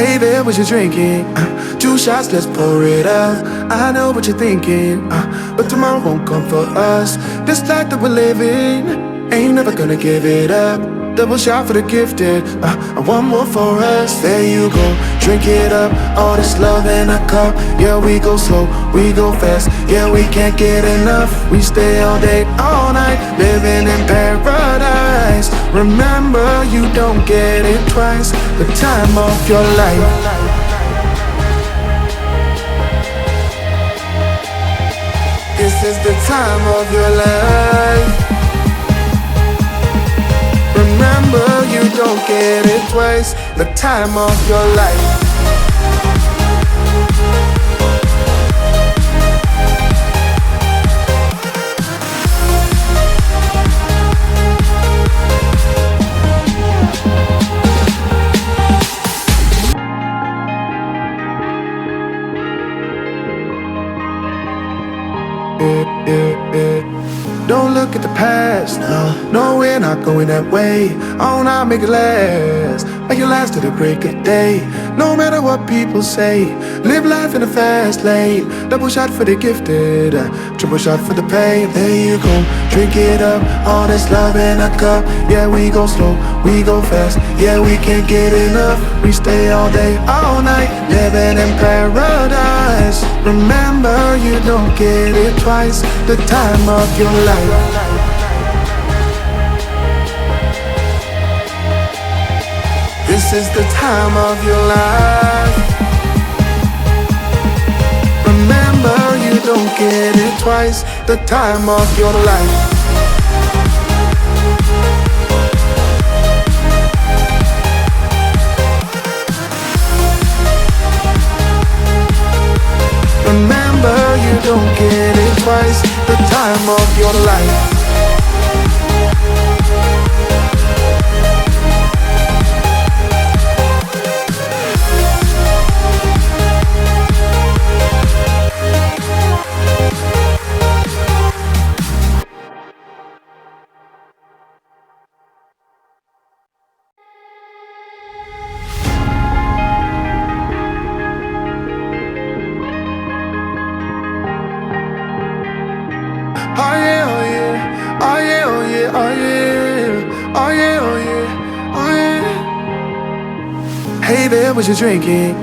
Hey there, what you drinking? 2 shots, let's pour it up. I know what you're thinking, but tomorrow won't come for us. This life that we're living, ain't never gonna give it up. Double shot for the gifted, and one more for us. There you go, drink it up. All this love in a cup. Yeah, we go slow, we go fast. Yeah, we can't get enough. We stay all day, all night, living in paradise. Remember, you don't get it twice. The time of your life. This is the time of your life. Remember, you don't get it twice. The time of your life. Don't look at the past, no, we're not going that way. Oh, now make it last, make it last to the break of day. No matter what people say, live life in a fast lane. Double shot for the gifted, triple shot for the pain. There you go, drink it up. All this love in a cup. Yeah, we go slow, we go fast. Yeah, we can't get enough. We stay all day, all night, living in paradise. Remember, you don't get it twice. The time of your life. This is the time of your life. Remember, you don't get it twice. The time of your life. Remember, you don't get it twice. The time of your life. Oh yeah, oh yeah, oh yeah, oh yeah, oh yeah, oh yeah, oh yeah, oh yeah. Hey there, what you drinking?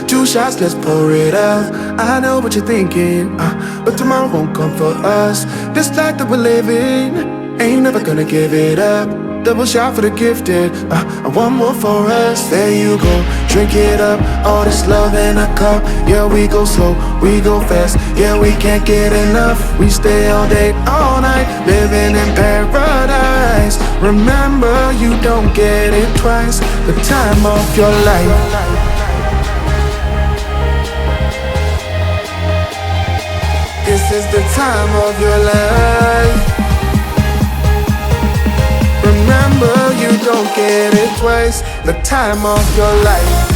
2 shots, let's pour it up. I know what you're thinking, but tomorrow won't come for us. This life that we're living, ain't never gonna give it up. Double shot for the gifted, and one more for us. There you go, drink it up. All this love in a cup. Yeah, we go slow, we go fast. Yeah, we can't get enough. We stay all day, all night, living in paradise. Remember, you don't get it twice. The time of your life. This is the time of your life. Remember, you don't get it twice. The time of your life.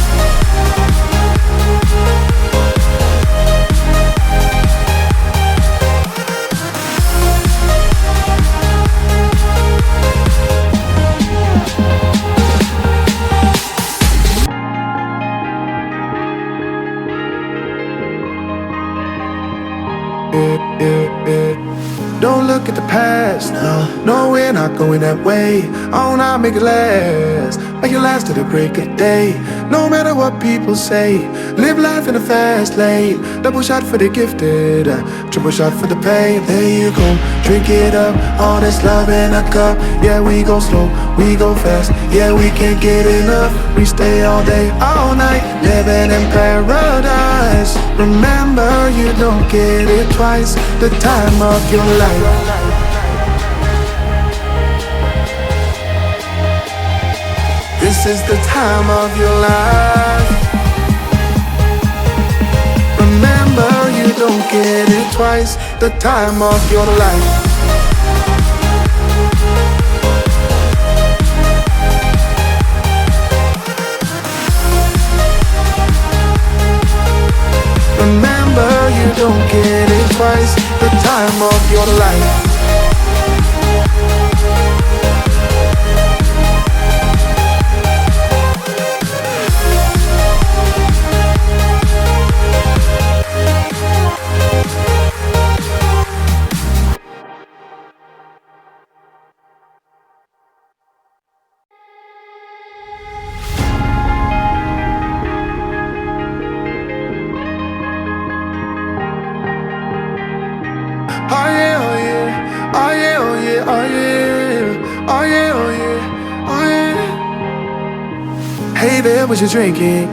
Don't look at the past, no, we're not going that way. Oh, now make it last to the break of day. No matter what people say, live life in a fast lane. Double shot for the gifted, triple shot for the pain. There you go, drink it up. All this love in a cup. Yeah, we go slow, we go fast. Yeah, we can't get enough. We stay all day, all night, living in paradise. Remember, you don't get it twice. The time of your life. This is the time of your life. Remember, you don't get it twice. The time of your life. Remember, you don't get it twice. The time of your life. Hey there, what you drinking?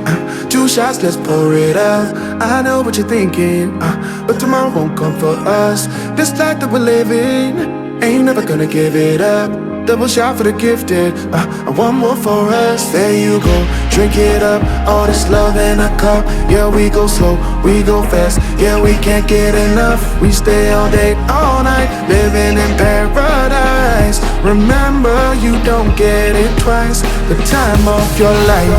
2 shots, let's pour it out. I know what you're thinking, but tomorrow won't come for us. This life that we're living, ain't never gonna give it up. Double shot for the gifted, and one more for us. There you go, drink it up. All this love in a cup. Yeah, we go slow, we go fast. Yeah, we can't get enough. We stay all day, all night, living in paradise. Remember, you don't get it twice. The time of your life.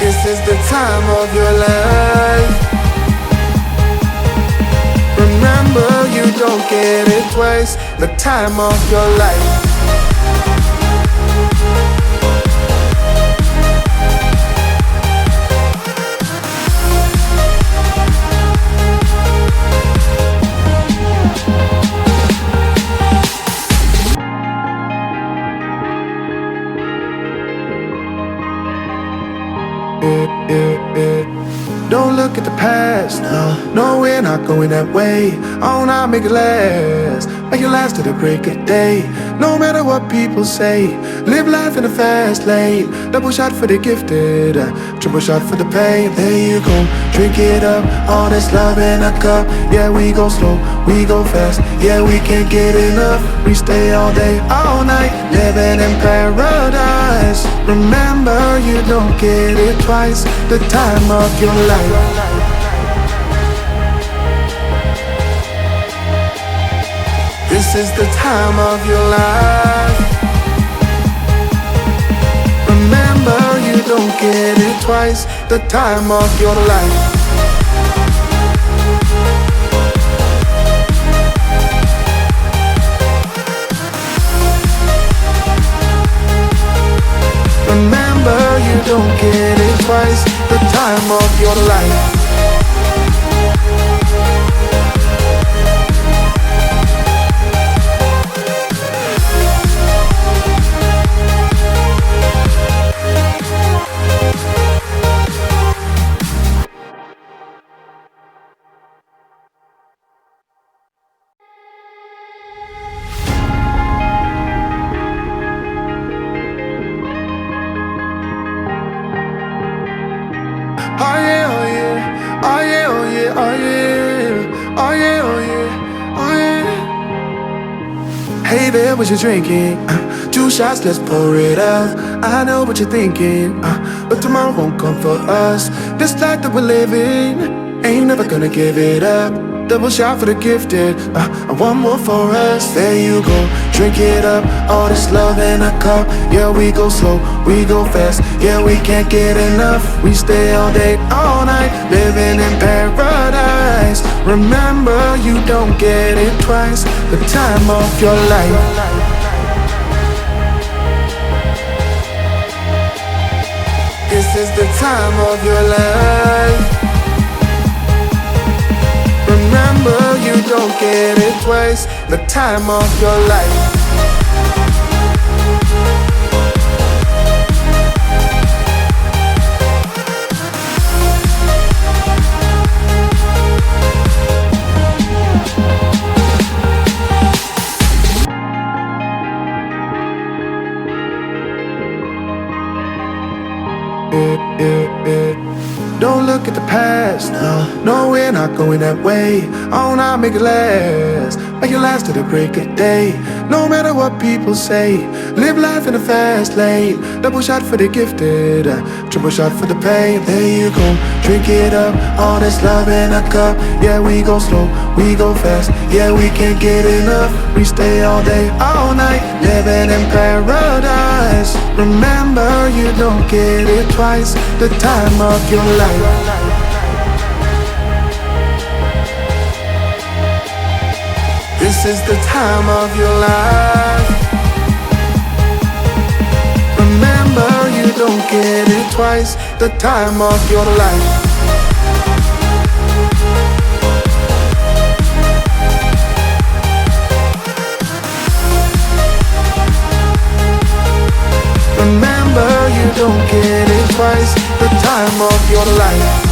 This is the time of your life. Remember, you don't get it twice. The time of your life. Don't look at the past, no, we're not going that way. Oh, now make it last, make it last to the break of day. No matter what people say, live life in the fast lane. Double shot for the gifted, triple shot for the pain. There you go, drink it up, all this love in a cup. Yeah, we go slow, we go fast. Yeah, we can't get enough. We stay all day, all night, living in paradise. Remember, you don't get it twice. The time of your life. This is the time of your life. Remember, you don't get it twice. The time of your life. Remember, you don't get it twice. The time of your life. Oh yeah, oh yeah, oh yeah, oh yeah, oh yeah, oh yeah, oh yeah, oh yeah. Hey there, what you drinking? 2 shots, let's pour it out. I know what you're thinking, but tomorrow won't come for us. This life that we're living, ain't never gonna give it up. Double shot for the gifted, and one more for us. There you go, drink it up. All this love in a cup. Yeah, we go slow, we go fast. Yeah, we can't get enough. We stay all day, all night, living in paradise. Remember, you don't get it twice. The time of your life. This is the time of your life. Remember, you don't get it twice. The time of your life. Don't look at the past, no, we're not going that way. Oh, now make it last to the break of day. No matter what people say, live life in the fast lane. Double shot for the gifted, triple shot for the pain. There you go, drink it up, all this love in a cup. Yeah, we go slow, we go fast. Yeah, we can't get enough. We stay all day, all night, living in paradise. Remember, you don't get it twice. The time of your life. This is the time of your life. Remember, you don't get it twice. The time of your life. Remember, you don't get it twice. The time of your life.